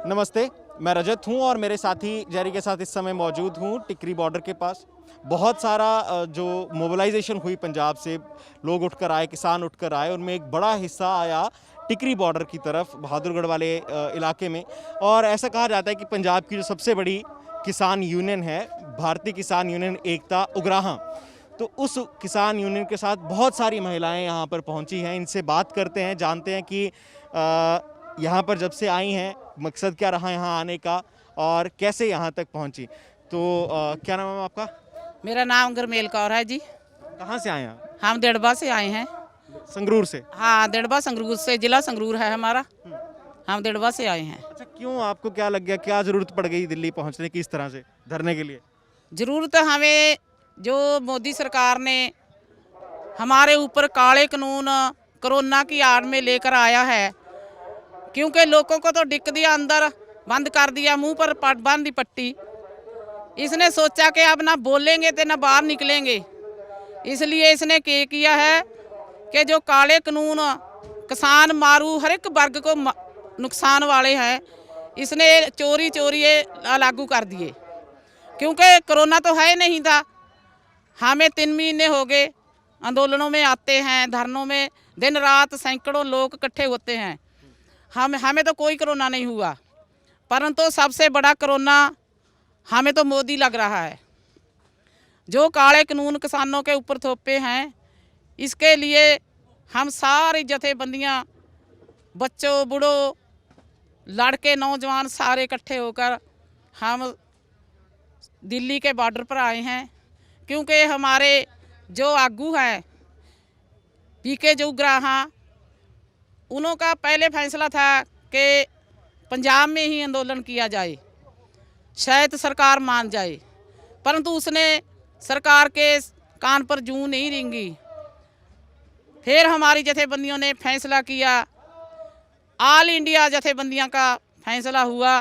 नमस्ते, मैं रजत हूं और मेरे साथी जेरी के साथ इस समय मौजूद हूं टिकरी बॉर्डर के पास। बहुत सारा जो मोबिलाइजेशन हुई पंजाब से, लोग उठकर आए, किसान उठकर आए, उनमें एक बड़ा हिस्सा आया टिकरी बॉर्डर की तरफ, बहादुरगढ़ वाले इलाके में। और ऐसा कहा जाता है कि पंजाब की जो सबसे बड़ी किसान यूनियन है, भारतीय किसान यूनियन एकता उगराहां, तो उस किसान यूनियन के साथ बहुत सारी महिलाएं यहाँ पर पहुँची हैं। इनसे बात करते हैं, जानते हैं कि यहाँ पर जब से आई हैं मकसद क्या रहा यहाँ आने का और कैसे यहाँ तक पहुँची। तो क्या नाम है आपका? मेरा नाम गुरमेल कौर है जी। कहाँ से आए हैं? हम देड़बा से आए हैं। संगरूर से? हाँ, देड़बा संगरूर से, जिला संगरूर है हमारा। हम देड़बा से आए हैं। अच्छा, क्यों, आपको क्या लग गया, क्या ज़रूरत पड़ गई दिल्ली पहुँचने की, इस तरह से धरने के लिए? ज़रूरत हमें, जो मोदी सरकार ने हमारे ऊपर काले कानून कोरोना की आड़ में लेकर आया है, क्योंकि लोगों को तो डिक दिया, अंदर बंद कर दिया, मुंह पर बंद दी पट्टी। इसने सोचा कि अब ना बोलेंगे तो ना बाहर निकलेंगे, इसलिए इसने क्या किया है कि जो काले कानून किसान मारू हर एक वर्ग को नुकसान वाले हैं, इसने चोरी चोरी लागू कर दिए। क्योंकि कोरोना तो है नहीं था। हमें 3 महीने हो गए आंदोलनों में आते हैं, धरनों में दिन रात सैकड़ों लोग इकट्ठे होते हैं। हमें तो कोई कोरोना नहीं हुआ, परंतु सबसे बड़ा कोरोना हमें तो मोदी लग रहा है। जो काले कानून किसानों के ऊपर थोपे हैं, इसके लिए हम सारी जथेबंदियां, बच्चों, बूढ़ों, लड़के, नौजवान सारे इकट्ठे होकर हम दिल्ली के बॉर्डर पर आए हैं। क्योंकि हमारे जो आगू हैं पीके जो उगराहां, उनका पहले फैसला था कि पंजाब में ही आंदोलन किया जाए, शायद सरकार मान जाए, परंतु उसने सरकार के कान पर जूं नहीं रेंगी। फिर हमारी जथेबंदियों ने फैसला किया, ऑल इंडिया जथेबंदियां का फैसला हुआ।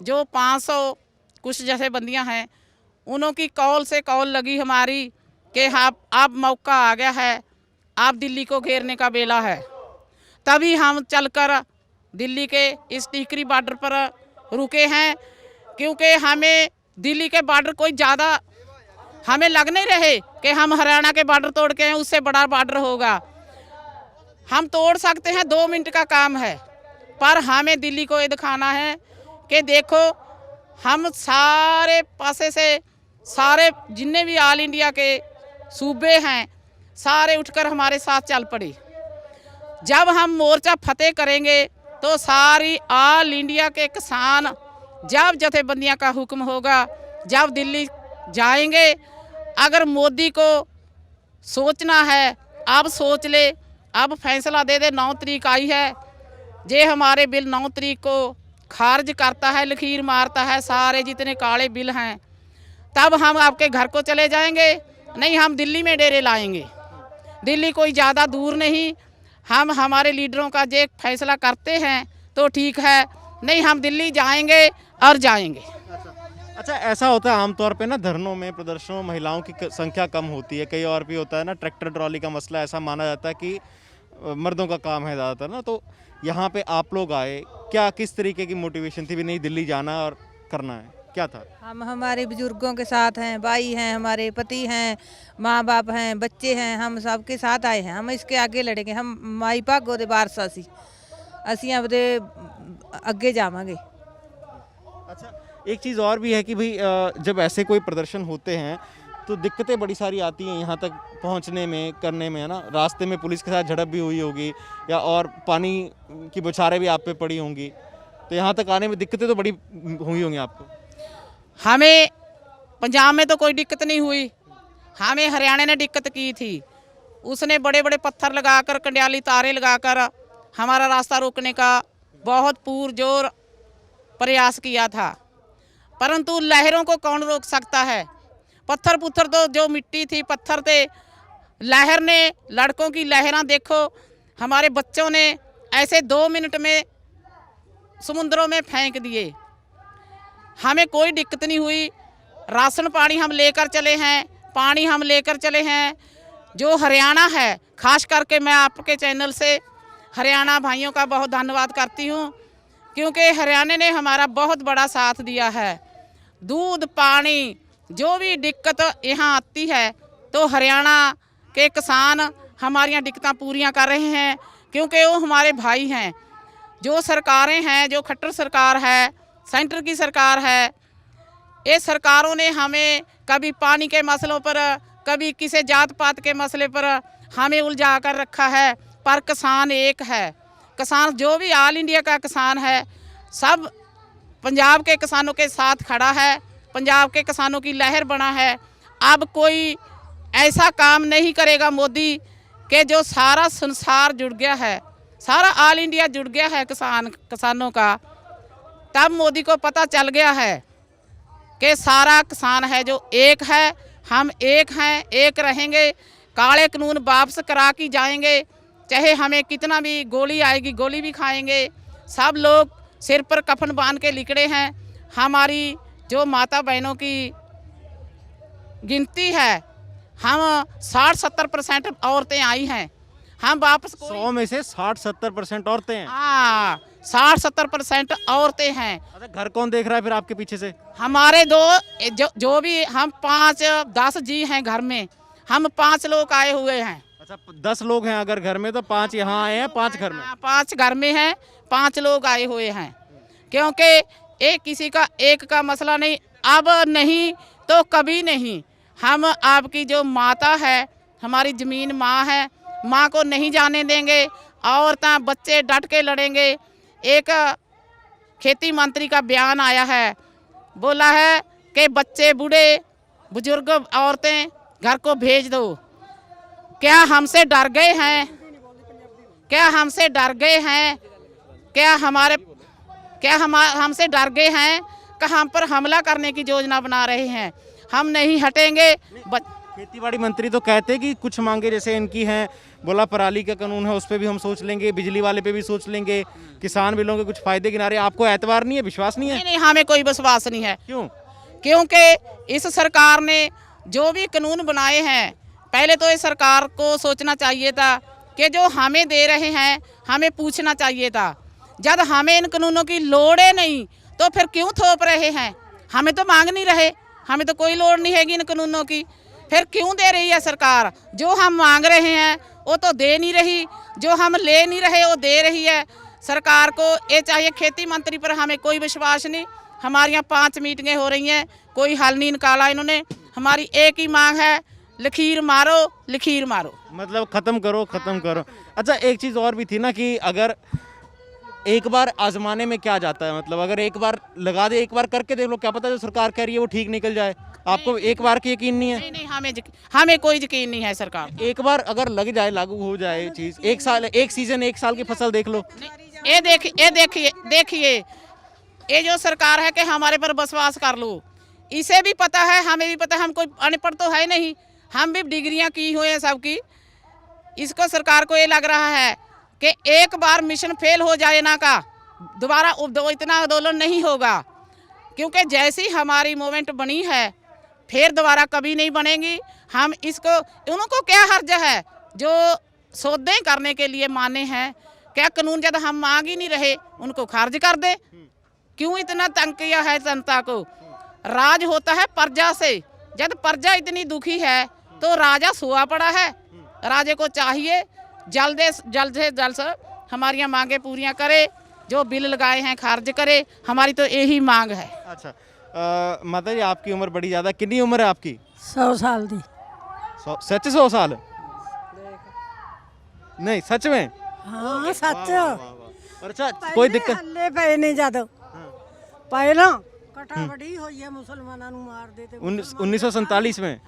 जो 500 कुछ जथेबंदियां हैं, उन्हों की कॉल से कॉल लगी हमारी कि अब मौका आ गया है, आप दिल्ली को घेरने का बेला है। तभी हम चलकर दिल्ली के इस टिकरी बॉर्डर पर रुके हैं। क्योंकि हमें दिल्ली के बॉर्डर कोई ज़्यादा हमें लग नहीं रहे कि हम हरियाणा के बॉर्डर तोड़ के हैं, उससे बड़ा बॉर्डर होगा। हम तोड़ सकते हैं, 2 मिनट का काम है, पर हमें दिल्ली को ये दिखाना है कि देखो, हम सारे पासे से, सारे जितने भी ऑल इंडिया के सूबे हैं, सारे उठकर हमारे साथ चल पड़े। जब हम मोर्चा फतेह करेंगे तो सारी ऑल इंडिया के किसान, जब जथेबंदियां का हुक्म होगा, जब दिल्ली जाएंगे, अगर मोदी को सोचना है अब सोच ले, अब फैसला दे दे। 9 तारीख आई है, जे हमारे बिल 9 तारीख को खारिज करता है, लकीर मारता है, सारे जितने काले बिल हैं, तब हम आपके घर को चले जाएंगे। नहीं, हम दिल्ली में डेरे लाएंगे। दिल्ली कोई ज़्यादा दूर नहीं। हम हमारे लीडरों का जे फैसला करते हैं तो ठीक है, नहीं हम दिल्ली जाएंगे और जाएंगे। अच्छा, ऐसा होता है आमतौर पे ना, धरनों में, प्रदर्शनों, महिलाओं की संख्या कम होती है। कई और भी होता है ना, ट्रैक्टर ट्रॉली का मसला, ऐसा माना जाता है कि मर्दों का काम है ज़्यादातर ना। तो यहाँ पे आप लोग आए, क्या किस तरीके की मोटिवेशन थी भी नहीं दिल्ली जाना और करना है, क्या था? हम हमारे बुजुर्गों के साथ हैं, भाई हैं, हमारे पति हैं, माँ बाप हैं, बच्चे हैं, हम सबके साथ आए हैं। हम इसके आगे लड़ेंगे। हम माई भागो दे वारस असी आपदे अगे जावांगे। अच्छा, एक चीज़ और भी है कि भाई जब ऐसे कोई प्रदर्शन होते हैं तो दिक्कतें बड़ी सारी आती हैं यहाँ तक पहुँचने में, करने में, है ना। रास्ते में पुलिस के साथ झड़प भी हुई होगी, या और पानी की बौछारें भी आप पे पड़ी होंगी, तो यहाँ तक आने में दिक्कतें तो बड़ी हुई होंगी आपको। हमें पंजाब में तो कोई दिक्कत नहीं हुई, हमें हरियाणा ने दिक्कत की थी। उसने बड़े बड़े पत्थर लगाकर, कंडियाली तारे लगाकर हमारा रास्ता रोकने का बहुत पुरजोर प्रयास किया था, परंतु लहरों को कौन रोक सकता है। पत्थर पुत्थर तो जो मिट्टी थी, पत्थर थे, लहर ने, लड़कों की लहरां देखो, हमारे बच्चों ने ऐसे 2 मिनट में समुद्रों में फेंक दिए। हमें कोई दिक्कत नहीं हुई। राशन पानी हम लेकर चले हैं, पानी हम लेकर चले हैं, जो हरियाणा है, खास करके मैं आपके चैनल से हरियाणा भाइयों का बहुत धन्यवाद करती हूँ, क्योंकि हरियाणा ने हमारा बहुत बड़ा साथ दिया है। दूध पानी जो भी दिक्कत यहाँ आती है तो हरियाणा के किसान हमारी दिक्कतें पूरियाँ कर रहे हैं, क्योंकि वो हमारे भाई हैं। जो सरकारें हैं, जो खट्टर सरकार है, सेंटर की सरकार है, ये सरकारों ने हमें कभी पानी के मसलों पर, कभी किसी जात पात के मसले पर हमें उलझा कर रखा है। पर किसान एक है। किसान जो भी ऑल इंडिया का किसान है, सब पंजाब के किसानों के साथ खड़ा है। पंजाब के किसानों की लहर बना है। अब कोई ऐसा काम नहीं करेगा मोदी कि जो सारा संसार जुड़ गया है, सारा ऑल इंडिया जुड़ गया है किसानों का। तब मोदी को पता चल गया है कि सारा किसान है जो एक है, हम एक हैं, एक रहेंगे। काले कानून वापस करा के जाएंगे, चाहे हमें कितना भी गोली आएगी, गोली भी खाएंगे। सब लोग सिर पर कफन बांध के लिखड़े हैं। हमारी जो माता बहनों की गिनती है, हम 60-70% औरतें आई हैं। हम वापस 100 में से 60-70% औरतें हैं। हाँ, 60-70% औरतें हैं। अच्छा, घर कौन देख रहा है फिर आपके पीछे से? हमारे जो भी हम 5-10 जी हैं घर में, हम 5 लोग आए हुए हैं। अच्छा, 10 लोग हैं अगर घर में, तो 5 यहाँ आए हैं, 5 घर में। हाँ, 5 घर में हैं, 5 लोग आए हुए हैं। क्योंकि एक किसी का एक का मसला नहीं, अब नहीं तो कभी नहीं। हम आपकी जो माता है, हमारी ज़मीन माँ है, माँ को नहीं जाने देंगे। औरतें बच्चे डट के लड़ेंगे। एक खेती मंत्री का बयान आया है, बोला है कि बच्चे बूढ़े बुजुर्ग औरतें घर को भेज दो। क्या हमसे डर गए हैं? क्या हमसे डर गए हैं? क्या हमसे डर गए हैं कि हम पर हमला करने की योजना बना रहे हैं? हम नहीं हटेंगे। खेतीबाड़ी मंत्री तो कहते कि कुछ मांगे जैसे इनकी हैं, बोला पराली का कानून है उस पर भी हम सोच लेंगे, बिजली वाले पे भी सोच लेंगे, किसान बिलों के कुछ फायदे गिना रहे। आपको एतबार नहीं है, विश्वास नहीं है? नहीं, हमें कोई विश्वास नहीं है। क्यों? क्योंकि इस सरकार ने जो भी कानून बनाए हैं, पहले तो इस सरकार को सोचना चाहिए था कि जो हमें दे रहे हैं हमें पूछना चाहिए था। जब हमें इन कानूनों की लोड़ है नहीं तो फिर क्यों थोप रहे हैं? हमें तो मांग नहीं रहे, हमें तो कोई लोड़ नहीं हैगी इन कानूनों की, फिर क्यों दे रही है सरकार? जो हम मांग रहे हैं वो तो दे नहीं रही, जो हम ले नहीं रहे वो दे रही है। सरकार को ये चाहिए, खेती मंत्री पर हमें कोई विश्वास नहीं। हमारी यहाँ 5 मीटिंगें हो रही हैं, कोई हल नहीं निकाला इन्होंने। हमारी एक ही मांग है, लकीर मारो, लकीर मारो, मतलब खत्म करो, खत्म करो। अच्छा, एक चीज़ और भी थी ना कि अगर एक बार आजमाने में क्या जाता है, मतलब अगर एक बार लगा दे, एक बार करके देख लो, क्या पता जो सरकार कह रही है वो ठीक निकल जाए। आपको एक बार की यकीन नहीं है? नहीं, हमें कोई यकीन नहीं है सरकार। एक बार अगर लग जाए, लागू हो जाए चीज़, एक साल, एक सीजन, एक साल की फसल देख लो। ये देखिए ये जो सरकार है कि हमारे पर विश्वास कर लो। इसे भी पता है, हमें भी पता है, हम कोई अनपढ़ तो है नहीं, हम भी डिग्रियां की हुई हैं सबकी। इसको सरकार को ये लग रहा है कि एक बार मिशन फेल हो जाए ना का दोबारा इतना आंदोलन नहीं होगा। क्योंकि जैसी हमारी मूवमेंट बनी है फिर दोबारा कभी नहीं बनेगी। हम इसको, उनको क्या हर्ज है जो सौदे करने के लिए माने हैं? क्या कानून जब हम मांग ही नहीं रहे उनको खारिज कर दे? क्यों इतना तंग किया है जनता को? राज होता है प्रजा से। जब प्रजा इतनी दुखी है तो राजा सोया पड़ा है। राजे को चाहिए जल्द से जल्द हमारी मांगे पूरियां करे, जो बिल लगाए हैं खारिज करे। हमारी तो यही मांग है। अच्छा, माता जी आपकी उम्र बड़ी ज़्यादा, कितनी उम्र है आपकी? 100 साल दी। सच 100 साल? नहीं, सच में? हाँ सच। और अच्छा, कोई दिक्कत? हल्ले पे नहीं जादो पहला कटा बड़ी हुई है मुसलमानों ਨੂੰ ਮਾਰ ਦੇ ਤੇ 1947 में?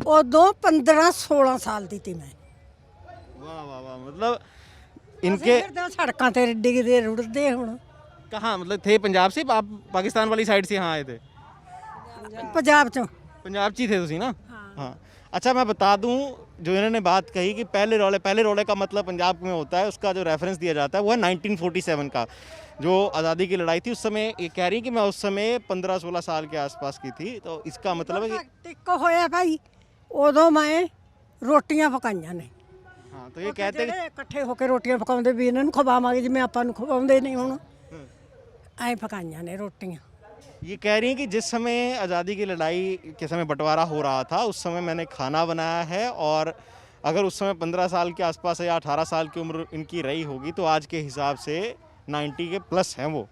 ਉਦੋਂ 15-16 ਸਾਲ ਦੀ ਤੀ ਮੈਂ। वाह वाह वाह, मतलब इनके ਫਿਰਦੇ ਸੜਕਾਂ ਤੇ ਡਿੱਗਦੇ ਰੁੜਦੇ ਹੁਣ। कहाँ, मतलब थे पंजाब से? आप पाकिस्तान वाली साइड से यहाँ आए थे? ਪੰਜਾਬ ਚੋਂ। पंजाब ची थे तुसी ना? हाँ। अच्छा, मैं बता दूं, जो इन्होंने बात कही कि पहले रोले का मतलब पंजाब में होता है, उसका जो रेफरेंस दिया जाता है वो है 1947 का, जो आज़ादी की लड़ाई थी। उस समय ये कह रही कि मैं उस समय 15-16 साल के आसपास की थी, तो इसका मतलब है कि ਟਿੱਕ ਹੋਇਆ ਭਾਈ ਉਦੋਂ ਮੈਂ ਰੋਟੀਆਂ ਪਕਾਈਆਂ ਨੇ। हाँ तो ये कहते हैं ਜਿਹੜੇ ਇਕੱਠੇ ਹੋ ਕੇ ਰੋਟੀਆਂ ਪਕਾਉਂਦੇ ਵੀ ਇਹਨਾਂ ਨੂੰ ਖਵਾਵਾਂਗੇ ਜਿਵੇਂ ਆਪਾਂ ਨੂੰ ਖਵਾਉਂਦੇ ਨਹੀਂ ਹੁਣ, ਐਂ ਪਕਾਈਆਂ ਨੇ ਰੋਟੀਆਂ। ये कह रही हैं कि जिस समय आज़ादी की लड़ाई के समय बंटवारा हो रहा था उस समय मैंने खाना बनाया है, और अगर उस समय 15 साल के आसपास या 18 साल की उम्र इनकी रही होगी तो आज के हिसाब से 90 के प्लस हैं वो,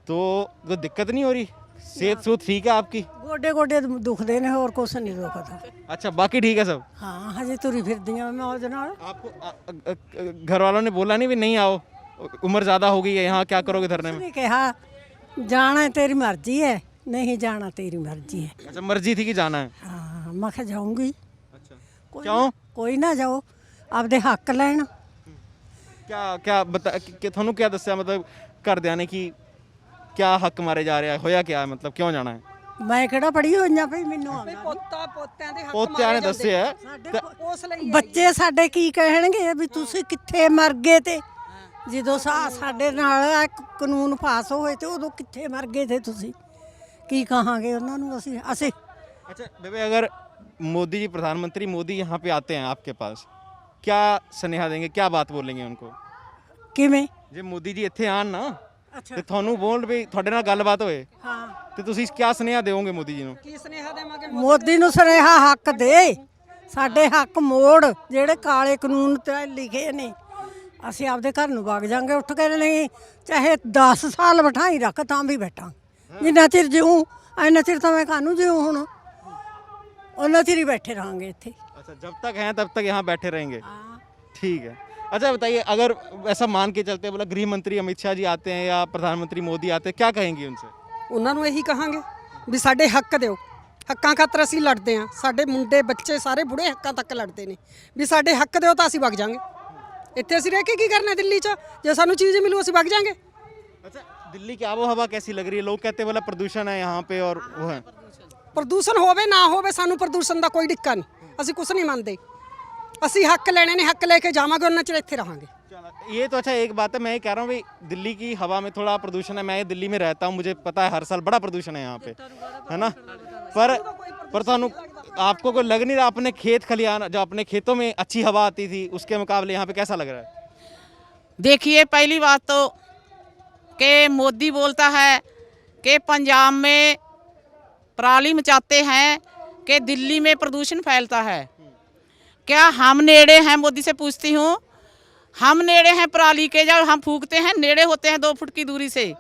तो कोई दिक्कत नहीं हो रही? सेहत सूत ठीक है आपकी? ਗੋਡੇ ਗੋਡੇ ਦੁਖਦੇ ਨੇ, ਹੋਰ ਕੁਛ ਨਹੀਂ ਦੁਖਦਾ। अच्छा बाकी ठीक है सब? ਹਾਂ ਹਜੇ ਤੁਰੀ ਫਿਰਦੀਆਂ ਮੌਜ ਨਾਲ। आपको घर वालों ने बोला नहीं भी नहीं आओ, उम्र ज़्यादा हो गई है, यहाँ क्या करोगे धरने में? ਨਹੀਂ ਕਿਹਾ ਜਾਣਾ ਤੇਰੀ ਮਰਜ਼ੀ ਹੈ, नहीं जाना तेरी मर्जी है। अच्छा मर्जी थी कि जाना है? हाँ मैं क्या जाऊंगी। अच्छा क्यों? कोई ना जाओ, आपदे हक लैन। क्या क्या बता कि थानू क्या दस्या, मतलब घर दे की क्या हक मारे जा रहा है, होया क्या है, मतलब क्यों जाना है? मैं ਕਿਹੜਾ ਪੜੀ ਹੋਈਆਂ ਭਈ ਮੈਨੂੰ ਪੋਤਿਆਂ ਦੇ ਹੱਕ ਪੋਤਿਆਂ ਨੇ ਦੱਸਿਆ ਉਸ ਲਈ ਬੱਚੇ ਸਾਡੇ ਕੀ ਕਹਿਣਗੇ ਵੀ ਤੁਸੀਂ ਕਿੱਥੇ ਮਰ ਗਏ ਤੇ ਜਦੋਂ ਸਾਡੇ ਨਾਲ ਇਹ ਕਾਨੂੰਨ ਪਾਸ ਹੋਏ ਤੇ ਉਦੋਂ ਕਿੱਥੇ ਮਰ ਗਏ ਥੇ ਤੁਸੀਂ, ਕੀ ਕਹਾਂਗੇ ਉਹਨਾਂ ਨੂੰ ਅਸੀਂ। अच्छा बेबे अगर मोदी जी प्रधानमंत्री मोदी यहाँ पे आते हैं आपके पास, क्या स्नेहा देंगे, क्या बात बोलेंगे उनको? ਕਿਵੇਂ? ਜੇ ਮੋਦੀ ਜੀ ਇੱਥੇ ਆਣ ਨਾ ਅੱਛਾ ਤੇ ਤੁਹਾਨੂੰ ਬੋਲ ਵੀ ਤੁਹਾਡੇ ਨਾਲ ਗੱਲਬਾਤ ਹੋਏ ਹਾਂ, ਤੇ ਤੁਸੀਂ ਕਿਆ ਸੁਨੇਹਾ ਦਿਓਗੇ ਮੋਦੀ ਜੀ ਨੂੰ? ਕੀ ਸੁਨੇਹਾ ਦੇਵਾਂਗੇ? ਮੋਦੀ ਨੂੰ ਸੁਨੇਹਾ ਹੱਕ ਦੇ, ਸਾਡੇ ਹੱਕ ਮੋੜ, ਜਿਹੜੇ ਕਾਲੇ ਕਾਨੂੰਨ ਤੇ ਲਿਖੇ ਨੇ। ਅਸੀਂ ਆਪਦੇ ਘਰ ਨੂੰ ਵਗ ਜਾਾਂਗੇ ਉੱਠ ਕੇ, ਨਹੀਂ ਚਾਹੇ 10 ਸਾਲ ਬਿਠਾਈ ਰੱਖ ਤਾਂ ਵੀ ਬੈਠਾਂ, ਜਿੰਨਾ ਚਿਰ ਜਿਉਂ ਇੰਨਾ ਚਿਰ ਤਾਂ ਮੈਂ ਕਾਹਨੂੰ ਜਿਉਂ, ਹੁਣ ਉਹਨਾਂ ਚਿਰ ਹੀ बैठे रहेंगे ਇੱਥੇ। अच्छा जब तक हैं तब तक यहाँ बैठे रहेंगे, ठीक है। अच्छा बताइए, अगर ऐसा मान के चलते बोला गृह मंत्री अमित शाह जी आते हैं या प्रधानमंत्री मोदी आते हैं, क्या कहेंगे उनसे? ਉਹਨਾਂ ਨੂੰ ਇਹੀ ਕਹਾਂਗੇ ਵੀ ਸਾਡੇ ਹੱਕ ਦਿਓ, ਹੱਕਾਂ ਖਾਤਰ ਅਸੀਂ ਲੜਦੇ ਆਂ, ਸਾਡੇ ਮੁੰਡੇ ਬੱਚੇ ਸਾਰੇ ਬੁੜੇ ਹੱਕਾਂ ਤੱਕ ਲੜਦੇ ਨੇ, ਵੀ ਸਾਡੇ ਹੱਕ ਦਿਓ ਤਾਂ ਅਸੀਂ ਵਗ ਜਾਾਂਗੇ। ਇੱਥੇ ਅਸੀਂ ਰਹਿ ਕੇ ਕੀ ਕਰਨਾ ਦਿੱਲੀ 'ਚ, ਜੇ ਸਾਨੂੰ ਚੀਜ਼ ਮਿਲੂ ਅਸੀਂ ਵਗ ਜਾਾਂਗੇ। अच्छा दिल्ली की आबो हवा कैसी लग रही है? लोग कहते हैं बोला प्रदूषण है यहाँ पे और वो है। ਪ੍ਰਦੂਸ਼ਣ ਹੋਵੇ ਨਾ ਹੋਵੇ, ਸਾਨੂੰ ਪ੍ਰਦੂਸ਼ਣ ਦਾ ਕੋਈ ਡਿੱਕਾ ਨਹੀਂ, ਅਸੀਂ ਕੁਝ ਨਹੀਂ ਮੰਨਦੇ। ਅਸੀਂ ਹੱਕ ਲੈਣੇ ਨੇ, ਹੱਕ ਲੈ ਕੇ ਜਾਵਾਂਗੇ, ਉਹਨਾਂ ਚਿਰ ਇੱਥੇ ਰਹਾਂਗੇ। ये तो अच्छा एक बात है, मैं ये कह रहा हूँ भाई दिल्ली की हवा में थोड़ा प्रदूषण है, मैं ये दिल्ली में रहता हूँ, मुझे पता है हर साल बड़ा प्रदूषण है यहाँ पे, है ना? पर थानू आपको कोई लग नहीं रहा, अपने खेत खलिहान जो अपने खेतों में अच्छी हवा आती थी उसके मुकाबले यहाँ पे कैसा लग रहा है? देखिए पहली बात तो कि मोदी बोलता है कि पंजाब में पराली मचाते हैं कि दिल्ली में प्रदूषण फैलता है। क्या हम नेड़े हैं? मोदी से पूछती हूँ, हम नेड़े हैं पराली के? जब हम फूकते हैं नेड़े होते हैं 2 फुट की दूरी से,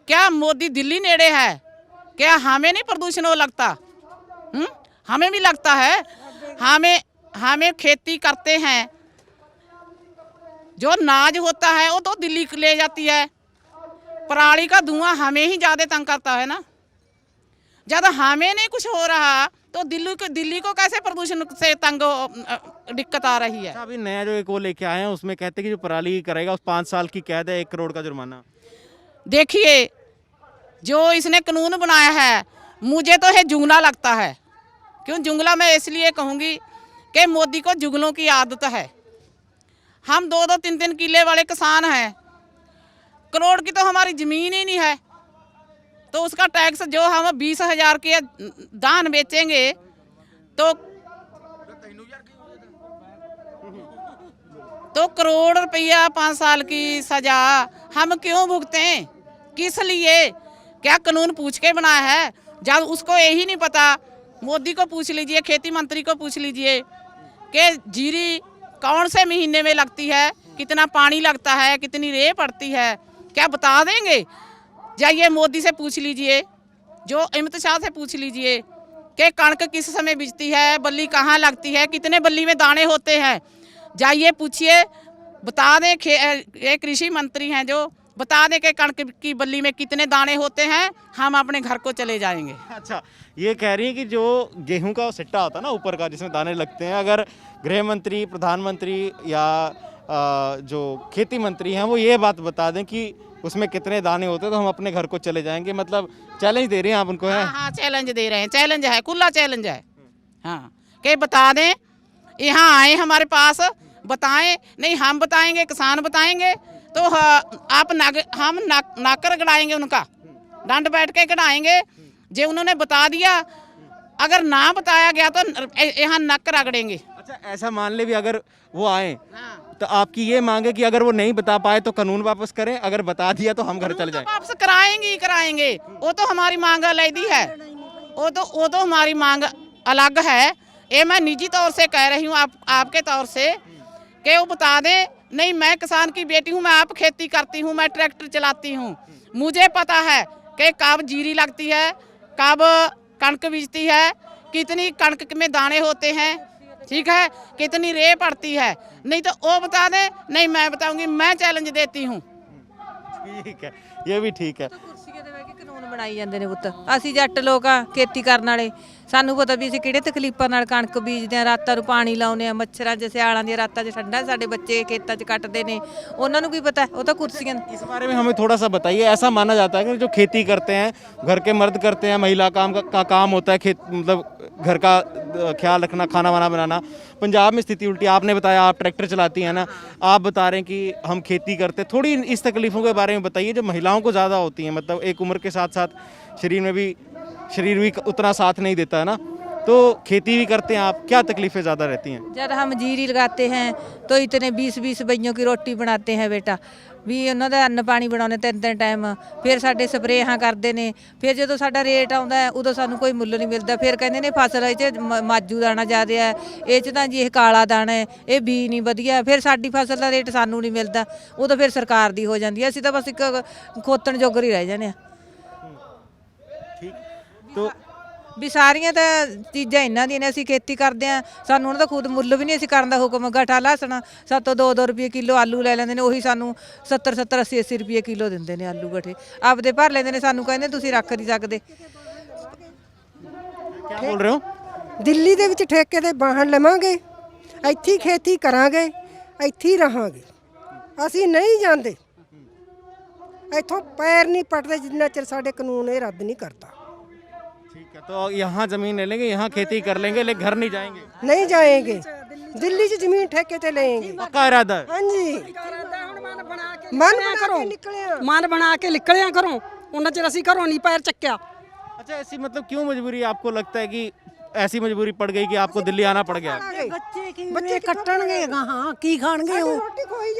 क्या मोदी दिल्ली नेड़े है? क्या हमें नहीं प्रदूषण वो लगता? हमें भी लगता है। हमें खेती करते हैं, जो नाज होता है वो तो दिल्ली ले जाती है, पराली का धुआं हमें ही ज़्यादा तंग करता है ना। जब हमें नहीं कुछ हो रहा तो दिल्ली को कैसे प्रदूषण से तंग दिक्कत आ रही है? अच्छा अभी नया जो एक वो लेके आए हैं उसमें कहते हैं कि जो पराली करेगा उस 5 साल की कैद है, 1 करोड़ का जुर्माना। देखिए जो इसने कानून बनाया है मुझे तो ये जुगला लगता है। क्यों जुगला? मैं इसलिए कहूँगी कि मोदी को जुगलों की आदत है। हम 2-2, 3-3 किले वाले किसान हैं, करोड़ की तो हमारी ज़मीन ही नहीं है, तो उसका टैक्स जो हम 20,000 के धान बेचेंगे तो करोड़ रुपया 5 साल की सजा हम क्यों भुगतें? किस लिए? क्या कानून पूछ के बनाया है? जब उसको यही नहीं पता, मोदी को पूछ लीजिए, खेती मंत्री को पूछ लीजिए कि जीरी कौन से महीने में लगती है, कितना पानी लगता है, कितनी रेह पड़ती है, क्या बता देंगे? जाइए मोदी से पूछ लीजिए, जो अमित शाह से पूछ लीजिए कि कणक किस समय बिजती है, बल्ली कहाँ लगती है, कितने बल्ली में दाने होते हैं। जाइए पूछिए, बता दें। ये कृषि मंत्री हैं जो बता दें कि कणक की बल्ली में कितने दाने होते हैं, हम अपने घर को चले जाएंगे। अच्छा ये कह रही है कि जो गेहूं का सिट्टा होता है ना ऊपर का जिसमें दाने लगते हैं, अगर गृह मंत्री, प्रधानमंत्री या जो खेती मंत्री हैं वो ये बात बता दें कि उसमें कितने दाने होते हैं तो हम अपने घर को चले जाएंगे। मतलब चैलेंज दे रहे हैं आप उनको? है हाँ चैलेंज दे रहे हैं, चैलेंज है, खुला चैलेंज है। हाँ कि बता दें, यहाँ आए हमारे पास बताएं। नहीं हम बताएंगे, किसान बताएंगे तो हम नाकर गड़ाएंगे, उनका डंड बैठ के गड़ाएंगे। जो उन्होंने बता दिया, अगर ना बताया गया तो यहाँ नक रगड़ेंगे। अच्छा, ऐसा मान ले भी अगर वो आए हाँ। तो आपकी ये मांग है कि अगर वो नहीं बता पाए तो कानून वापस करें, अगर बता दिया तो हम घर चले जाएं। वापस कराएंगे ही कराएंगे, वो तो हमारी मांग अलग है, वो तो हमारी मांग अलग है। ये मैं निजी तौर से कह रही हूँ आपके तौर से कि वो बता दें। नहीं, मैं किसान की बेटी हूँ, मैं आप खेती करती हूँ, मैं ट्रैक्टर चलाती हूँ, मुझे पता है कि कब जीरी लगती है, कब कणक बीजती है, कितनी कणक में दाने होते हैं, ठीक है, कितनी रे पड़ती है। नहीं तो वो बता दें, नहीं मैं बताऊंगी, मैं चैलेंज देती हूँ। ठीक है, ये भी ठीक है। ਕੁਰਸੀਆਂ ਤੇ ਬਹਿ ਕੇ ਕਾਨੂੰਨ ਬਣਾਈ ਜਾਂਦੇ ਨੇ ਪੁੱਤ। ਅਸੀਂ ਜੱਟ ਲੋਕ ਆ, ਖੇਤੀ ਕਰਨ ਵਾਲੇ, ਸਾਨੂੰ ਪਤਾ ਵੀ ਅਸੀਂ ਕਿਹੜੇ ਤਕਲੀਫਾਂ ਨਾਲ ਕਣਕ ਬੀਜਦੇ ਆ, ਰਾਤਾਂ ਨੂੰ ਪਾਣੀ ਲਾਉਂਦੇ ਆ, ਮੱਛਰਾਂ 'ਚ ਸਿਆਲਾਂ ਦੀਆਂ ਰਾਤਾਂ 'ਚ ਠੰਡਾ ਸਾਡੇ ਬੱਚੇ ਖੇਤਾਂ 'ਚ ਕੱਟਦੇ ਨੇ, ਉਹਨਾਂ ਨੂੰ ਕੀ ਪਤਾ, ਉਹ ਤਾਂ ਕੁਰਸੀਆਂ। इस बारे में हमें थोड़ा सा बताइए। ऐसा माना जाता है कि जो खेती करते हैं, घर के मर्द करते हैं, महिला का काम होता है खेत, मतलब घर का ख्याल रखना, खाना वाना बनाना। पंजाब में स्थिति उल्टी। आपने बताया आप ट्रैक्टर चलाती हैं ना, आप बता रहे हैं कि हम खेती करते हैं। थोड़ी इस तकलीफ़ों के बारे में बताइए जो महिलाओं को ज़्यादा होती हैं, मतलब एक उम्र के साथ साथ शरीर भी उतना साथ नहीं देता है ना, तो खेती भी करते हैं आप, क्या तकलीफ़ें ज़्यादा रहती हैं? जब हम जीरी लगाते हैं तो इतने 20-20 बइयों की रोटी बनाते हैं बेटा, भी ਉਹਨਾਂ ਦਾ ਅੰਨ ਪਾਣੀ ਬਣਾਉਣੇ 3-3 ਟਾਈਮ, ਫਿਰ ਸਾਡੇ ਸਪਰੇਹਾਂ ਕਰਦੇ ਨੇ, ਫਿਰ ਜਦੋਂ ਸਾਡਾ ਰੇਟ ਆਉਂਦਾ ਹੈ ਉਦੋਂ ਸਾਨੂੰ ਕੋਈ ਮੁੱਲ ਨਹੀਂ ਮਿਲਦਾ। ਫਿਰ ਕਹਿੰਦੇ ਨੇ ਫਸਲ ਇਹ 'ਚ ਮਾਜੂ ਦਾਣਾ ਜ਼ਿਆਦਾ ਹੈ, ਇਹ 'ਚ ਤਾਂ ਜੀ ਇਹ ਕਾਲਾ ਦਾਣਾ ਹੈ, ਇਹ ਬੀ ਨਹੀਂ ਵਧੀਆ, ਫਿਰ ਸਾਡੀ ਫਸਲ ਦਾ ਰੇਟ ਸਾਨੂੰ ਨਹੀਂ ਮਿਲਦਾ, ਉਦੋਂ ਫਿਰ ਸਰਕਾਰ ਦੀ ਹੋ ਜਾਂਦੀ ਹੈ, ਅਸੀਂ ਤਾਂ ਬਸ ਇੱਕ ਖੋਤਣ ਜੋਗਰ ਹੀ ਰਹਿ ਜਾਂਦੇ ਹਾਂ। ठीक, तो ਵੀ ਸਾਰੀਆਂ ਤਾਂ ਚੀਜ਼ਾਂ ਇਹਨਾਂ ਦੀਆਂ ਨੇ, ਅਸੀਂ ਖੇਤੀ ਕਰਦੇ ਆ, ਸਾਨੂੰ ਉਹਨਾਂ ਦਾ ਖੁਦ ਮੁੱਲ ਵੀ ਨਹੀਂ ਅਸੀਂ ਕਰਨ ਦਾ ਹੁਕਮ। ਗਠਾ ਲਸਣ ਸਾਤੋਂ 2-2 ਰੁਪਏ ਕਿਲੋ, ਆਲੂ ਲੈ ਲੈਂਦੇ ਨੇ, ਉਹੀ ਸਾਨੂੰ 70-70 80-80 ਰੁਪਏ ਕਿਲੋ ਦਿੰਦੇ ਨੇ ਆਲੂ ਗਠੇ, ਆਪਦੇ ਭਰ ਲੈਂਦੇ ਨੇ, ਸਾਨੂੰ ਕਹਿੰਦੇ ਤੁਸੀਂ ਰੱਖ ਨਹੀਂ ਸਕਦੇ। क्या बोल रहे हो? ਦਿੱਲੀ ਦੇ ਵਿੱਚ ਠੇਕੇ ਤੇ ਵਾਹਨ ਲਵਾਂਗੇ, ਇੱਥੇ ਹੀ ਖੇਤੀ ਕਰਾਂਗੇ, ਇੱਥੇ ਹੀ ਰਹਾਂਗੇ, ਅਸੀਂ ਨਹੀਂ ਜਾਂਦੇ ਇੱਥੋਂ ਪੈਰ ਨਹੀਂ ਪਟਦੇ ਜਿੰਨਾ ਚਿਰ ਸਾਡੇ ਕਾਨੂੰਨ ਇਹ ਰੱਦ ਨਹੀਂ ਕਰਦਾ। ठीक है, तो यहाँ ज़मीन ले लेंगे, यहाँ खेती कर लेंगे, लेकिन घर नहीं जाएंगे। नहीं जाएंगे, दिल्ली 'ਚ ਜ਼ਮੀਨ ਠੇਕੇ ਤੇ ਲਏਂਗੇ। पक्का इरादा है? ਹਾਂਜੀ, ਮਨ ਬਣਾ ਕੇ ਮਨ ਨਿਕਲਿਆ ਬਣਾ ਕਰੋ, ਕੇ ਨਿਕਲਿਆ। ਮਨ ਬਣਾ ਕੇ ਨਿਕਲਿਆ ਕਰੋ, ਉਹਨਾਂ ਚਿਰ ਅਸੀਂ ਘਰੋਂ ਨਹੀਂ ਪੈਰ ਚੱਕਿਆ। अच्छा, ऐसी मतलब क्यों मजबूरी आपको लगता है कि ऐसी मजबूरी पड़ गई कि आपको दिल्ली आना पड़ गया? ਬੱਚੇ ਕੱਟਣਗੇ ਗਾਹਾਂ, ਕੀ ਖਾਣਗੇ ਉਹ?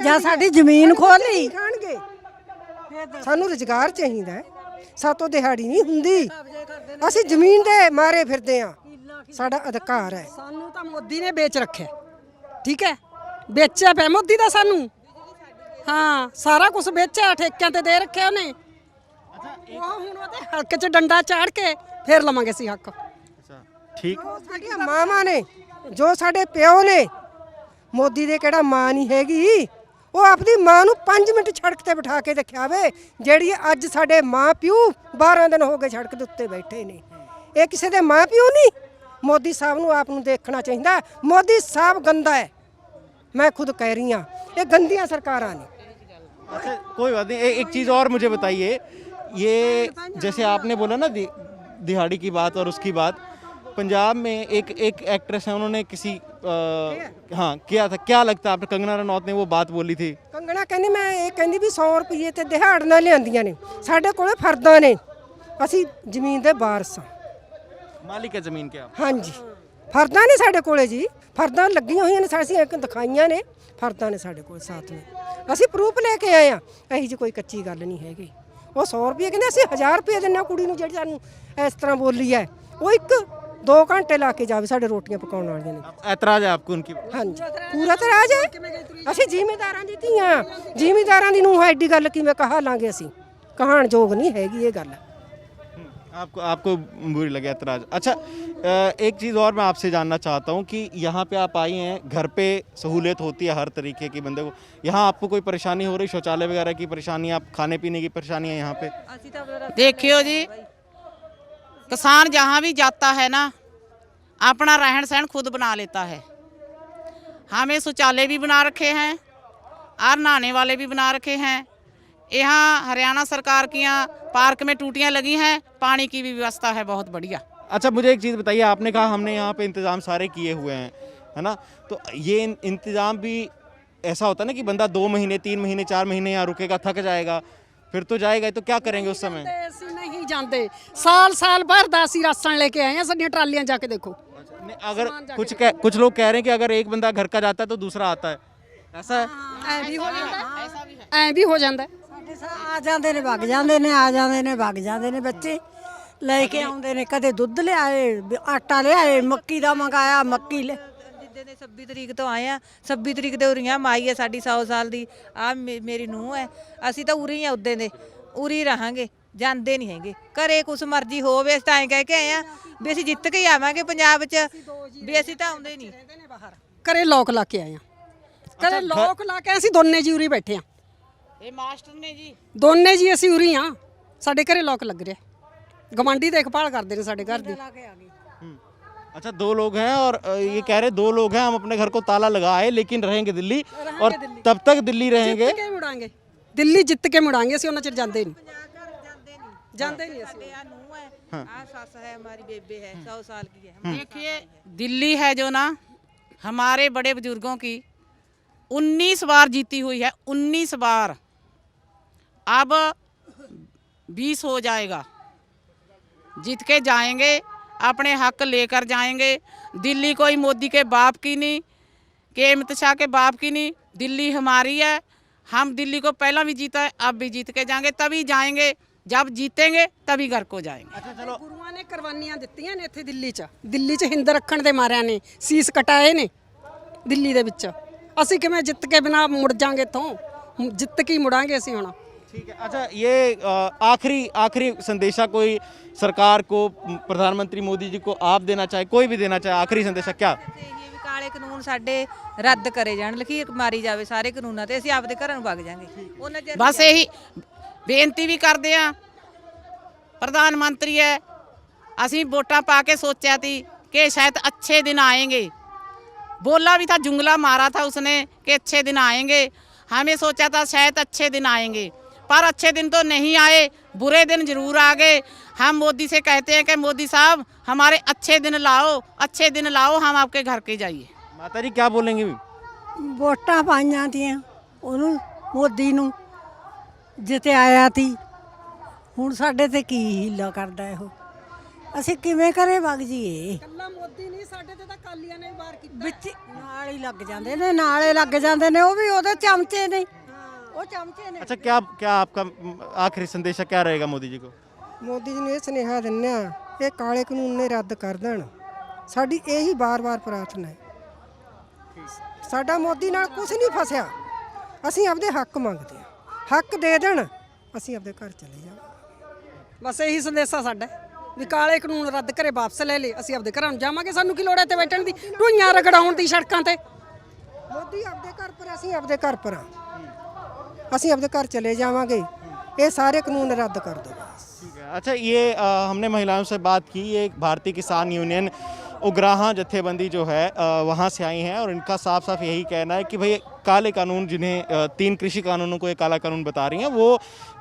ਜਾਂ ਸਾਡੀ ਜ਼ਮੀਨ ਖੋਹ ਲਈ ਖਾਣਗੇ। ਸਾਨੂੰ ਰੁਜ਼ਗਾਰ ਚਾਹੀਦਾ ਹੈ, ਸਾਤੋਂ ਦਿਹਾੜੀ ਨਹੀਂ ਹੁੰਦੀ, ਅਸੀਂ ਜ਼ਮੀਨ ਦੇ ਮਾਰੇ ਫਿਰਦੇ ਆ, ਸਾਡਾ ਅਧਿਕਾਰ ਹੈ। ਸਾਨੂੰ ਤਾਂ ਮੋਦੀ ਨੇ ਵੇਚ ਰੱਖਿਆ, ਠੀਕ ਹੈ, ਵੇਚਿਆ ਪਿਆ ਮੋਦੀ ਦਾ ਸਾਨੂੰ। ਹਾਂ, ਸਾਰਾ ਕੁਝ ਵੇਚਿਆ, ਠੇਕਿਆਂ ਤੇ ਦੇ ਰੱਖਿਆ ਉਹਨੇ। ਉਹ ਹੁਣ ਉਹਦੇ ਹੱਕ 'ਚ ਡੰਡਾ ਚਾੜ ਕੇ ਫੇਰ ਲਵਾਂਗੇ ਅਸੀਂ ਹੱਕ। अच्छा, ठीक। ਸਾਡੀਆਂ ਮਾਵਾਂ ਨੇ, ਜੋ ਸਾਡੇ ਪਿਓ ਨੇ, ਮੋਦੀ ਦੇ ਕਿਹੜਾ ਮਾਂ ਨਹੀਂ ਹੈਗੀ, ਉਹ ਆਪਣੀ ਮਾਂ ਨੂੰ 5 ਮਿੰਟ ਸੜਕ ਤੇ ਬਿਠਾ ਕੇ ਦਿਖਾਵੇ, ਜਿਹੜੀ ਅੱਜ ਸਾਡੇ ਮਾਂ ਪਿਓ 12 ਦਿਨ ਹੋ ਗਏ ਸੜਕ ਦੇ ਉੱਤੇ ਬੈਠੇ ਨੇ। ਇਹ ਕਿਸੇ ਦੇ ਮਾਂ ਪਿਓ ਨਹੀਂ। ਮੋਦੀ ਸਾਹਿਬ ਨੂੰ ਆਪ ਨੂੰ ਦੇਖਣਾ ਚਾਹੀਦਾ। ਮੋਦੀ ਸਾਹਿਬ ਗੰਦਾ ਹੈ, मैं खुद कह रही हूँ, ये गंदियाँ सरकारां ने। अच्छा, कोई बात नहीं। एक चीज़ और मुझे बताइए, ये जैसे आपने बोला ना दिहाड़ी की बात और उसकी बात, पंजाब में एक एक्ट्रेस है, उन्होंने किसी हाँ किया था, क्या लगता है आपने? कंगना रनौत ने वो बात बोली थी। कंगना कहनी मैं ये कहनी भी 100 रुपये ते दिहाड़ ना लियांदियां ने, साडे कोले फर्दां ने, असी जमीन दे वारिस हां, मालिक है जमीन के आप? हाँ जी, फर्दां ने साडे कोले जी, फर्दां लगियां होईयां ने, साडी एक दिखाईयां ने, फर्दां ने साडे कोल साथ में, असी प्रूफ लेके आए हां। अही जी कोई कच्ची गल नहीं हैगी। वो 100 रुपये कहंदे, असी 1000 रुपये दिंदे कुड़ी नूं जिहड़ी सानूं इस तरह बोली है, वो 1-2 घंटे ला के जावे साडे रोटियां पकाउण वालियां ने। ऐतराज है आपको उनकी? हाँ जी, पूरा तराज है। असी जिमीदारां दी धीआं, जिमीदारां दी नूंह एडी गल किवें कहा लांगे, असी कहाण जोग नहीं हैगी ये गल। आपको बुरी लगे ऐतराज? अच्छा, एक चीज़ और मैं आपसे जानना चाहता हूँ कि यहाँ पे आप आई हैं, घर पे सहूलियत होती है हर तरीके की बंदे को, यहाँ आपको कोई परेशानी हो रही, शौचालय वगैरह की परेशानी, आप खाने पीने की परेशानी है यहाँ पे? देखियो जी, किसान जहाँ भी जाता है ना, अपना रहन सहन खुद बना लेता है। हमें शौचालय भी बना रखे हैं और नहाने वाले भी बना रखे हैं। यहाँ हरियाणा सरकार की पार्क में टूटियाँ लगी हैं, पानी की भी व्यवस्था है बहुत बढ़िया। अच्छा, मुझे एक चीज़ बताइए, आपने कहा हमने यहाँ पे इंतज़ाम सारे किए हुए हैं, है ना, तो ये इंतज़ाम भी ऐसा होता है ना कि बंदा 2 महीने 3 महीने 4 महीने यहाँ रुकेगा, थक जाएगा, फिर तो जाएगा, तो क्या करेंगे उस समय? ਅਸੀਂ ਨਹੀਂ ਜਾਂਦੇ, ਸਾਲ ਭਰ ਦਾ ਅਸੀਂ ਰਾਸ਼ਨ ਲੈ ਕੇ ਆਏ ਆ, ਸਾਡੀਆਂ ਟਰਾਲੀਆਂ ਜਾ ਕੇ ਦੇਖੋ। नहीं, अगर कुछ लोग कह रहे हैं कि अगर एक बंदा घर का जाता है तो दूसरा आता है, ऐसा है? ਐ ਵੀ ਹੋ ਜਾਂਦਾ ਐ ਵੀ ਹੋ ਜਾਂਦਾ ਸਾਡੇ ਆ ਜਾਂਦੇ ਨੇ ਵਗ ਜਾਂਦੇ ਨੇ, ਆ ਜਾਂਦੇ ਨੇ ਵਗ ਜਾਂਦੇ ਨੇ, ਬੱਚੇ ਲੈ ਕੇ ਆਉਂਦੇ ਨੇ, ਕਦੇ ਦੁੱਧ ਲਿਆਏ, ਆਟਾ ਲਿਆਏ, ਮੱਕੀ ਦਾ ਮੰਗਾਇਆ, ਮੱਕੀ ਲੈ ਜਿੱਦੇ ਦੇ 26 ਤਰੀਕ ਤੋਂ ਆਏ ਆ, 26 ਤਰੀਕ ਦੇ ਉਰੀਆਂ ਮਾਈ ਹੈ ਸਾਡੀ 100 ਸਾਲ ਦੀ, ਆ ਮੇਰੀ ਨੂੰਹ ਹੈ, ਅਸੀਂ ਤਾਂ ਉਰੀ ਆ ਉਦੋਂ ਦੇ, ਉਰੀ ਰਹਾਂਗੇ, ਜਾਂਦੇ ਨਹੀਂ ਹੈਗੇ ਘਰੇ, ਕੁਛ ਮਰਜ਼ੀ ਹੋਵੇ, ਅਸੀਂ ਤਾਂ ਐਂ ਕਹਿ ਕੇ ਆਏ ਆ ਵੀ ਅਸੀਂ ਜਿੱਤ ਕੇ ਹੀ ਆਵਾਂਗੇ ਪੰਜਾਬ 'ਚ, ਵੀ ਅਸੀਂ ਤਾਂ ਆਉਂਦੇ ਨਹੀਂ। ਘਰੇ ਲੋਕ ਲਾ ਕੇ ਆਏ ਆ, ਘਰੇ ਲੋਕ ਲਾ ਕੇ ਅਸੀਂ ਦੋਨੇ ਜੀ ਉਰੀ ਬੈਠੇ ਆ, ਇਹ ਮਾਸਟਰ ਨੇ ਜੀ, ਦੋਨੇ ਜੀ ਅਸੀਂ ਉਰੀ ਆ, ਸਾਡੇ ਘਰੇ ਲੋਕ ਲੱਗ ਰਿਹਾ, ਗਵਾਂਢੀ ਦੇਖਭਾਲ ਕਰਦੇ ਨੇ ਸਾਡੇ ਘਰ ਦੀ। अच्छा, 2 लोग हैं और ये कह रहे 2 लोग हैं, हम अपने घर को ताला लगाए लेकिन रहेंगे दिल्ली, और तब तक दिल्ली रहेंगे। ਜਿੱਤ ਕੇ ਮੁੜਾਂਗੇ, ਦਿੱਲੀ ਜਿੱਤ ਕੇ ਮੁੜਾਂਗੇ, ਅਸੀਂ ਉਹਨਾਂ ਚਿਰ ਜਾਂਦੇ ਨਹੀਂ, ਜਾਂਦੇ नहीं ਸਾਡੇ ਆ ਨੂੰਹ ਹੈ, ਆ ਸੱਸ ਹੈ, हमारी बेबे है 100 साल की है। देखिए दिल्ली है जो ना, हमारे बड़े बुजुर्गों की 19 बार जीती हुई है, 19 बार, अब 20 हो जाएगा, जीत के जाएंगे, अपने हक लेकर जाएंगे। दिल्ली कोई मोदी के बाप की नहीं, के अमित शाह के बाप की नहीं, दिल्ली हमारी है, हम दिल्ली को पहला भी जीता है, अब भी जीत के जाएंगे, तभी जाएंगे, जब जीतेंगे तभी घर को जाएंगे। अच्छा चलो, ਗੁਰੂਆਂ ਨੇ ਕੁਰਬਾਨੀਆਂ ਦਿੱਤੀਆਂ ਨੇ ਇੱਥੇ ਦਿੱਲੀ 'ਚ ਹਿੰਦ ਰੱਖਣ ਦੇ ਮਾਰਿਆਂ ਨੇ ਸੀਸ ਕਟਾਏ ਨੇ ਦਿੱਲੀ ਦੇ ਵਿੱਚ, ਅਸੀਂ ਕਿਵੇਂ ਜਿੱਤ ਕੇ ਬਿਨਾ ਮੁੜ ਜਾਾਂਗੇ ਇੱਥੋਂ, ਜਿੱਤ ਕੇ ਹੀ ਮੁੜਾਂਗੇ ਅਸੀਂ ਹੁਣ। ठीक है। अच्छा, ये आखिरी संदेशा कोई सरकार को, प्रधानमंत्री मोदी जी को आप देना चाहे, कोई भी देना चाहे, आखिरी संदेशा क्या? ਇਹ ਵੀ ਕਾਲੇ ਕਾਨੂੰਨ ਸਾਡੇ ਰੱਦ ਕਰੇ ਜਾਣ, ਲਖੀਰ ਮਾਰੀ ਜਾਵੇ ਸਾਰੇ ਕਾਨੂੰਨਾਂ ਤੇ, ਅਸੀਂ ਆਪਦੇ ਘਰਾਂ ਨੂੰ ਵਗ ਜਾਾਂਗੇ ਉਹਨਾਂ ਚਿਰ। ਬਸ ਇਹੀ ਬੇਨਤੀ ਵੀ ਕਰਦੇ ਆ, ਪ੍ਰਧਾਨ ਮੰਤਰੀ ਹੈ, ਅਸੀਂ ਵੋਟਾਂ ਪਾ ਕੇ ਸੋਚਿਆ ਸੀ कि शायद अच्छे दिन आएंगे, बोला भी था, जुमला मारा था उसने कि अच्छे दिन आएंगे, हमें सोचा था शायद अच्छे दिन आएंगे, पर अच्छे दिन तो नहीं आए, बुरे दिन जरूर आ गए। हम मोदी से कहते हैं कि मोदी साहब हमारे अच्छे दिन लाओ, अच्छे दिन लाओ, हम आपके घर के जाइए। माता जी क्या बोलेंगे? ਵੋਟਾਂ ਪਾਈਆਂ ਤੀਆਂ ਉਹਨੂੰ, ਮੋਦੀ ਨੂੰ, ਜਿੱਤੇ ਆਇਆ ਤੀ, ਹੁਣ ਸਾਡੇ ਤੇ ਕੀ ਹੀਲਾ ਕਰਦਾ ਇਹੋ, ਅਸੀਂ ਕਿਵੇਂ ਕਰੇ ਵਗ ਜੀਏ? ਕੱਲਾ ਮੋਦੀ ਨਹੀਂ, ਸਾਡੇ ਤੇ ਤਾਂ ਕਾਲੀਆਂ ਨੇ ਵਾਰ ਕੀਤਾ, ਵਿੱਚ ਨਾਲ ਹੀ ਲੱਗ ਜਾਂਦੇ ਨੇ, ਨਾਲੇ ਲੱਗ ਜਾਂਦੇ ਨੇ, ਉਹ ਵੀ ਉਹਦੇ ਚਮਚੇ ਨੇ, ਉਹ ਚਮਚੇ ਨੇ। अच्छा, क्या आपका आखिरी संदेशा क्या रहेगा मोदी जी को? ਮੋਦੀ ਜੀ ਨੂੰ ਇਹ ਸੁਨੇਹਾ ਦਿੰਦੇ ਆ, ਇਹ ਕਾਲੇ ਕਾਨੂੰਨ ਨੇ ਰੱਦ ਕਰ ਦੇਣ, ਸਾਡੀ ਇਹੀ ਬਾਰ-ਬਾਰ ਪ੍ਰਾਰਥਨਾ ਹੈ। ਸਾਡਾ ਮੋਦੀ ਨਾਲ ਕੁਝ ਨਹੀਂ ਫਸਿਆ, ਅਸੀਂ ਆਪਦੇ ਹੱਕ ਮੰਗਦੇ ਆ, ਹੱਕ ਦੇ ਦੇਣ, ਅਸੀਂ ਆਪਦੇ ਘਰ ਚਲੇ ਜਾਵਾਂਗੇ। ਬਸ ਇਹੀ ਸੰਦੇਸ਼ਾ ਸਾਡਾ ਵੀ ਕਾਲੇ ਕਾਨੂੰਨ ਰੱਦ ਕਰੇ, ਵਾਪਸ ਲੈ ਲੈ, ਅਸੀਂ ਆਪਦੇ ਘਰਾਂ ਨੂੰ ਜਾਵਾਂਗੇ, ਸਾਨੂੰ ਕੀ ਲੋੜ ਹੈ ਇੱਥੇ ਬੈਠਣ ਦੀ, ਢੂਈਆਂ ਰਗੜਾਉਣ ਦੀ ਸੜਕਾਂ ਤੇ। ਮੋਦੀ ਆਪਦੇ ਘਰ ਪਰ, ਅਸੀਂ ਆਪਦੇ ਘਰ ਪਰ ਆ, ਅਸੀਂ ਆਪਦੇ ਘਰ ਚਲੇ ਜਾਵਾਂਗੇ, ਇਹ ਸਾਰੇ ਕਾਨੂੰਨ ਰੱਦ ਕਰ ਦਿਓ। ठीक है। अच्छा, ये हमने महिलाओं से बात की, ये भारतीय किसान यूनियन उग्राहां जत्थेबंदी जो है वहाँ से आई हैं, और इनका साफ साफ यही कहना है कि भाई काले कानून, जिन्हें 3 कृषि कानूनों को एक काला कानून बता रही हैं, वो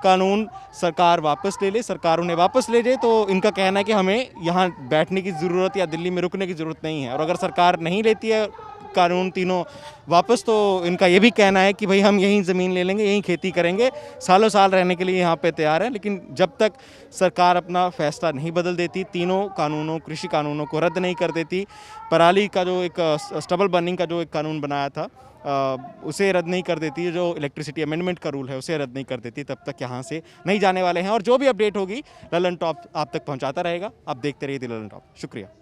कानून सरकार वापस ले ले, सरकार उन्हें वापस ले जाए। तो इनका कहना है कि हमें यहाँ बैठने की ज़रूरत या दिल्ली में रुकने की ज़रूरत नहीं है, और अगर सरकार नहीं लेती है कानून तीनों वापस, तो इनका ये भी कहना है कि भाई हम यहीं ज़मीन ले लेंगे, यहीं खेती करेंगे, सालों साल रहने के लिए यहाँ पे तैयार हैं। लेकिन जब तक सरकार अपना फैसला नहीं बदल देती, तीनों कानूनों, कृषि कानूनों को रद्द नहीं कर देती, पराली का जो एक स्टबल बर्निंग का जो एक कानून बनाया था उसे रद्द नहीं कर देती, जो इलेक्ट्रिसिटी अमेंडमेंट का रूल है उसे रद्द नहीं कर देती, तब तक यहाँ से नहीं जाने वाले हैं। और जो भी अपडेट होगी ललन टॉप आप तक पहुँचाता रहेगा। आप देखते रहिए ललन टॉप। शुक्रिया।